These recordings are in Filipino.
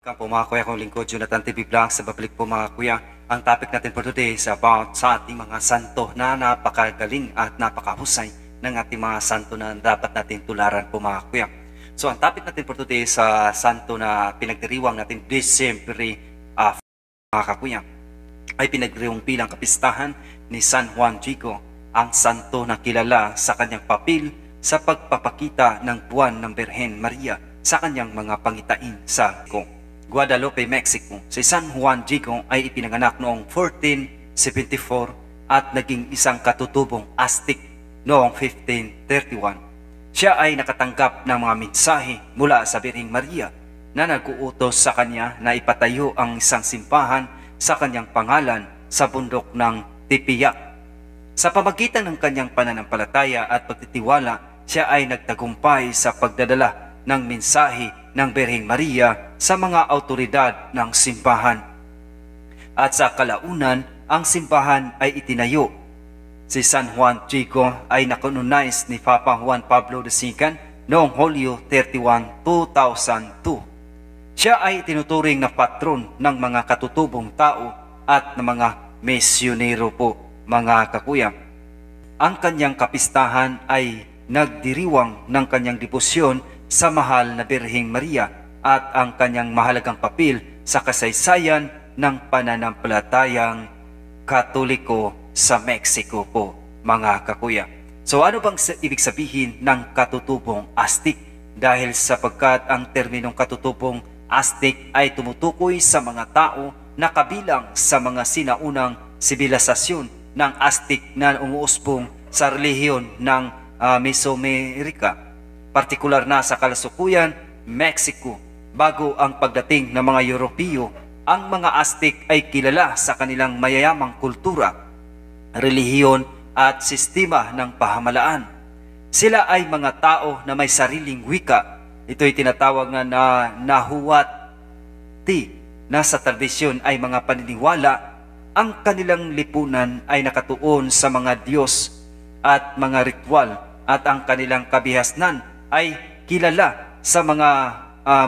Welcome po mga kuya, akong lingkod Jonathan TV Vlog. Sa babalik po mga kuya, ang topic natin for today is about sa ating mga santo na napakagaling at napakahusay ng ating mga santo na dapat natin tularan po mga kuya. So ang topic natin for today sa santo na pinagdiriwang natin December mga kakuya ay pinagdiriwang bilang kapistahan ni San Juan Diego, ang santo na kilala sa kanyang papel sa pagpapakita ng buwan ng Birhen Maria sa kanyang mga pangitain sa Guadalupe, Mexico. Si San Juan Diego ay ipinanganak noong 1474 at naging isang katutubong Aztec noong 1531. Siya ay nakatanggap ng mga mensahe mula sa Birheng Maria na nag-uutos sa kanya na ipatayo ang isang simbahan sa kanyang pangalan sa bundok ng Tepeyac. Sa pamagitan ng kanyang pananampalataya at pagtitiwala, siya ay nagtagumpay sa pagdadala ng mensahe ng Birheng Maria sa mga autoridad ng simbahan. At sa kalaunan, ang simbahan ay itinayo. Si San Juan Diego ay nakanonize ni Papa Juan Pablo II noong Hulyo 31, 2002. Siya ay tinuturing na patron ng mga katutubong tao at ng mga misyonero po mga kakuya. Ang kanyang kapistahan ay nagdiriwang ng kanyang debosyon sa mahal na Birheng Maria at ang kanyang mahalagang papel sa kasaysayan ng pananampalatayang Katoliko sa Mexico po mga kakuya. So ano bang ibig sabihin ng katutubong Aztec? Dahil sapagkat ang terminong katutubong Aztec ay tumutukoy sa mga tao na kabilang sa mga sinaunang sibilisasyon ng Aztec na umuusbong sa relihiyon ng Mesoamerica, partikular na sa kalusukuyan, Mexico. Bago ang pagdating ng mga Europeo, ang mga Aztec ay kilala sa kanilang mayayamang kultura, relihiyon at sistema ng pahamalaan. Sila ay mga tao na may sariling wika. Ito'y tinatawag na Nahuatl, na sa tradisyon ay mga paniniwala. Ang kanilang lipunan ay nakatuon sa mga Diyos at mga ritual, at ang kanilang kabihasnan ay kilala sa mga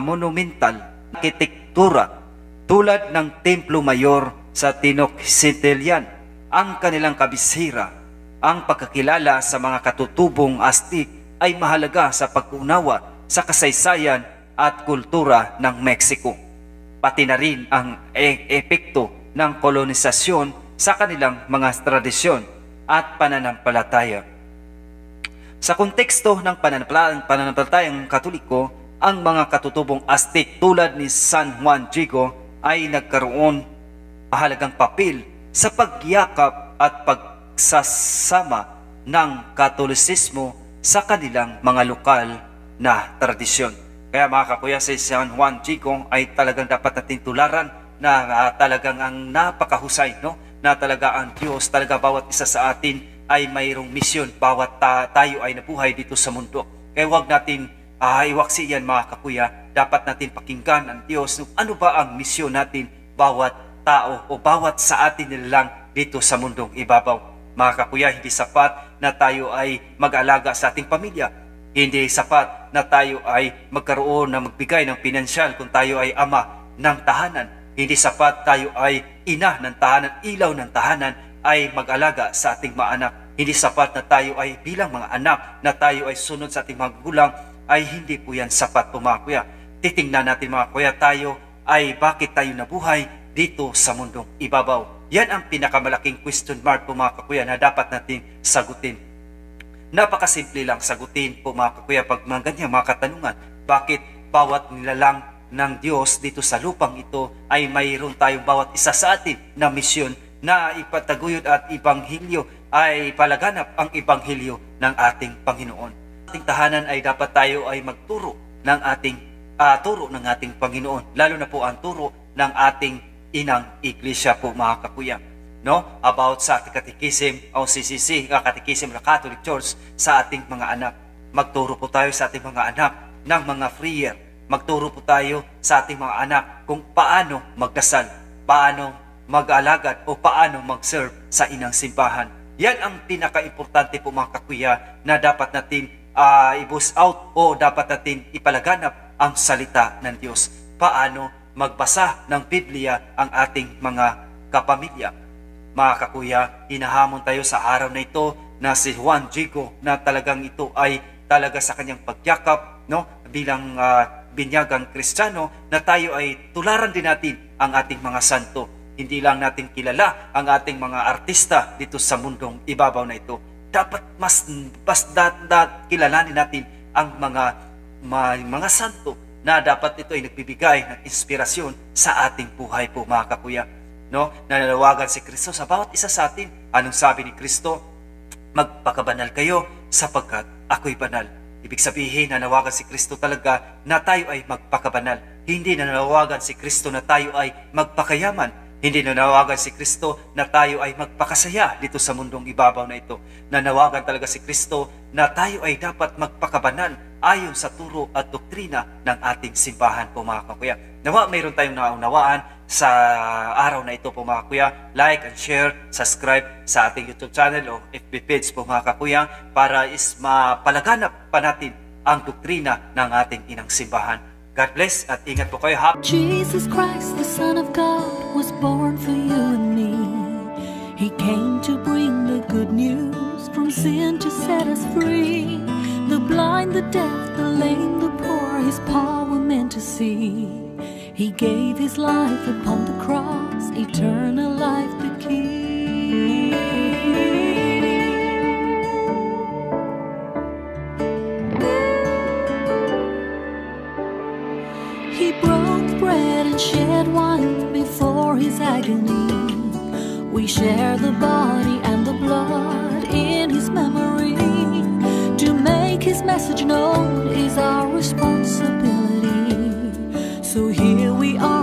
monumental arkitektura tulad ng Templo Mayor sa Tenochtitlan. Ang kanilang kabisera, ang pagkakilala sa mga katutubong Aztec ay mahalaga sa pag-unawa sa kasaysayan at kultura ng Mexico, pati na rin ang epekto ng kolonisasyon sa kanilang mga tradisyon at pananampalataya. Sa konteksto ng pananampalatayang Katoliko, ang mga katutubong Aztec tulad ni San Juan Diego ay nagkaroon mahalagang papel sa pagyakap at pagsasama ng Katolisismo sa kanilang mga lokal na tradisyon. Kaya mga kakuya, si San Juan Diego ay talagang dapat natin tularan na talagang ang napakahusay, no? Na talaga ang Diyos, talaga bawat isa sa atin ay mayroong misyon bawat tayo ay nabuhay dito sa mundo. Kaya huwag natin iwaksi yan mga kakuya. Dapat natin pakinggan ang Diyos. Ano ba ang misyon natin bawat tao o bawat sa atin nilang dito sa mundong ibabaw. Mga kakuya, hindi sapat na tayo ay mag-alaga sa ating pamilya. Hindi sapat na tayo ay magkaroon na magbigay ng pinansyal kung tayo ay ama ng tahanan. Hindi sapat tayo ay ina ng tahanan, ilaw ng tahanan, ay mag-alaga sa ating mga anak. Hindi sapat na tayo ay bilang mga anak na tayo ay sunod sa ating mga gulang, ay hindi po yan sapat po mga kuya. Titingnan natin mga kuya, tayo ay bakit tayo nabuhay dito sa mundong ibabaw. Yan ang pinakamalaking question mark po mga kakuya na dapat natin sagutin. Napakasimple lang sagutin po mga kakuya pag mga ganyang mga katanungan. Bakit bawat nilalang ng Diyos dito sa lupang ito ay mayroon tayong bawat isa sa atin na misyon na ipataguyod at ibanghilyo, ay palaganap ang ibanghilyo ng ating Panginoon. Ating tahanan ay dapat tayo ay magturo ng ating Panginoon, lalo na po ang turo ng ating inang iglesia po mga kakuya, no? About sa katekism o CCC, katekism ng Catholic Church sa ating mga anak. Magturo po tayo sa ating mga anak ng mga prayer. Magturo po tayo sa ating mga anak kung paano magdasal, paano mag-alagad o paano mag-serve sa inang simbahan. Yan ang pinaka-importante po mga kakuya na dapat natin i-boost out o dapat natin ipalaganap ang salita ng Diyos. Paano magbasa ng Biblia ang ating mga kapamilya. Mga kakuya, hinahamon tayo sa araw na ito na si Juan Diego na talagang ito ay talaga sa kanyang pagyakap, no, bilang binyagang Kristiyano, na tayo ay tularan din natin ang ating mga santo. Hindi lang natin kilala ang ating mga artista dito sa mundong ibabaw na ito. Dapat mas kilalanin natin ang mga santo na dapat ito ay nagbibigay ng inspirasyon sa ating buhay po, mga kakuya. No? Nananawagan si Kristo sa bawat isa sa atin. Anong sabi ni Kristo? Magpakabanal kayo sapagkat ako'y banal. Ibig sabihin, nanawagan si Kristo talaga na tayo ay magpakabanal. Hindi nanawagan si Kristo na tayo ay magpakayaman. Hindi nanawagan si Kristo na tayo ay magpakasaya dito sa mundong ibabaw na ito. Nanawagan talaga si Kristo na tayo ay dapat magpakabanal ayon sa turo at doktrina ng ating simbahan po, mga kakuya. Nawa mayroon tayong naunawaan sa araw na ito po, mga kuya. Like and share, subscribe sa ating YouTube channel o FB page po, mga kakuya, para mapalaganap pa natin ang doktrina ng ating inang simbahan. God bless at ingat po kayo. Jesus Christ, the Son of God, was born for you and me. He came to bring the good news, from sin to set us free. The blind, the deaf, the lame, the poor, His power meant to see. He gave His life upon the cross, eternal life the key. He broke bread and shed wine before His agony. We share the body and the blood in His memory. To make His message known is our responsibility. So here we are.